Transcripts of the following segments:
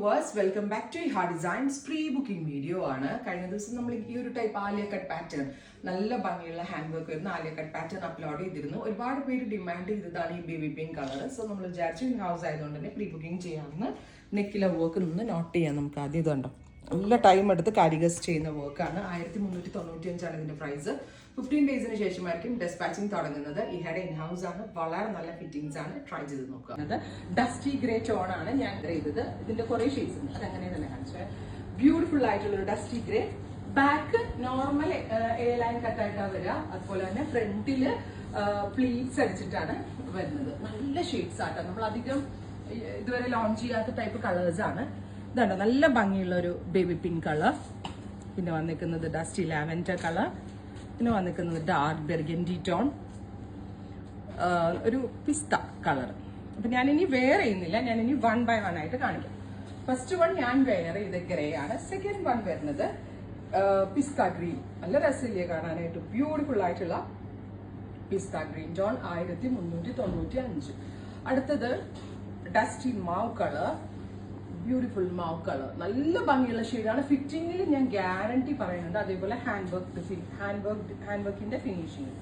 viewers, welcome back to Iha Designs pre-booking video ആണ്. കഴിഞ്ഞ ദിവസം നമ്മൾ ഈ ഒരു ടൈപ്പ് ആലിയ കട്ട് പാറ്റേൺ നല്ല ഭംഗിയുള്ള ഹാൻഡ് വർക്ക് വരുന്ന ആലിയ കട്ട് പാറ്റേൺ അപ്ലോഡ് ചെയ്തിരുന്നു. ഒരുപാട് പേര് ഡിമാൻഡ് ചെയ്തതാണ് ഈ ബേബി പിങ്ക് കളർ. സോ നമ്മൾ വിചാരിച്ചു ഇൻ ഹൗസ് ആയതുകൊണ്ട് തന്നെ പ്രീ ബുക്കിംഗ് ചെയ്യാമെന്ന്. നെക്കിലെ വർക്ക് നിന്ന് നോട്ട് ചെയ്യാം നമുക്ക് ആദ്യം. ഇതുണ്ടോ, നല്ല ടൈം എടുത്ത് കാരിഗസ് ചെയ്യുന്ന വർക്കാണ്. 1395 ഇതിന്റെ പ്രൈസ്. 15 ഡേയ്സിന് ശേഷമായിരിക്കും ഡെസ്പാച്ചിങ് തുടങ്ങുന്നത്. ഈ ഹെഡ് ഇൻ ഹൗസ് ആണ്, വളരെ നല്ല ഫിറ്റിംഗ്സ് ആണ്. ട്രൈ ചെയ്ത് നോക്കുക. ഡസ്റ്റി ഗ്രേ ടോൺ ആണ് ഞാൻ ചെയ്തത്. ഇതിന്റെ കുറെ ഷെയ്ഡ്സ് ഉണ്ട്, അതങ്ങനെ തന്നെ കാണിച്ചത്. ബ്യൂട്ടിഫുൾ ആയിട്ടുള്ള ഒരു dusty grey. Back normal A line കട്ടായിട്ടാണ് വരിക. അതുപോലെ തന്നെ ഫ്രണ്ടില് പ്ലീറ്റ്സ് അടിച്ചിട്ടാണ് വരുന്നത്. നല്ല ഷെയ്ഡ്സ് ആട്ടോ, നമ്മൾ അധികം ഇതുവരെ ലോഞ്ച് ചെയ്യാത്ത ടൈപ്പ് കളേഴ്സ് ആണ്. ഇതാണ് നല്ല ഭംഗിയുള്ള ഒരു ബേബി പിങ്ക് കളർ. പിന്നെ വന്നിരിക്കുന്നത് ഡസ്റ്റി ലാവൻഡർ കളർ. പിന്നെ വന്നിരിക്കുന്നത് ഡാർക്ക് ബെർഗൻഡി ടോൺ, ഒരു പിസ്ത കളർ. അപ്പൊ ഞാനിനി വെയർ ചെയ്യുന്നില്ല, ഞാനിനി 1 by 1 ആയിട്ട് കാണിക്കാം. ഫസ്റ്റ് വൺ ഞാൻ വെയർ ചെയ്ത ഗ്രേ ആണ്. സെക്കൻഡ് വൺ വരുന്നത് പിസ്ത ഗ്രീൻ. നല്ല രസമില്ലേ കാണാനായിട്ട്? ബ്യൂട്ടിഫുൾ ആയിട്ടുള്ള പിസ്ത ഗ്രീൻ ടോൺ, 1395. അടുത്തത് ഡസ്റ്റി മാവ് കളർ. ബ്യൂട്ടിഫുൾ മാവ് കളർ, നല്ല ഭംഗിയുള്ള ഷെയ്ഡാണ്. ഫിറ്റിംഗിൽ ഞാൻ ഗ്യാരണ്ടി പറയുന്നുണ്ട്. അതേപോലെ ഹാൻഡ് വർക്കിന്റെ ഫിനിഷിങ്.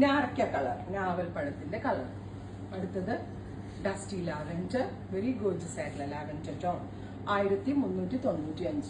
ഞാറക്ക കളർ, ഞാവൽ പഴത്തിന്റെ കളർ. അടുത്തത് ഡസ്റ്റി ലാവൻഡർ, വെരി ഗോർജസ് ആയിട്ടുള്ള ലാവൻഡർ ടോൺ, 1395.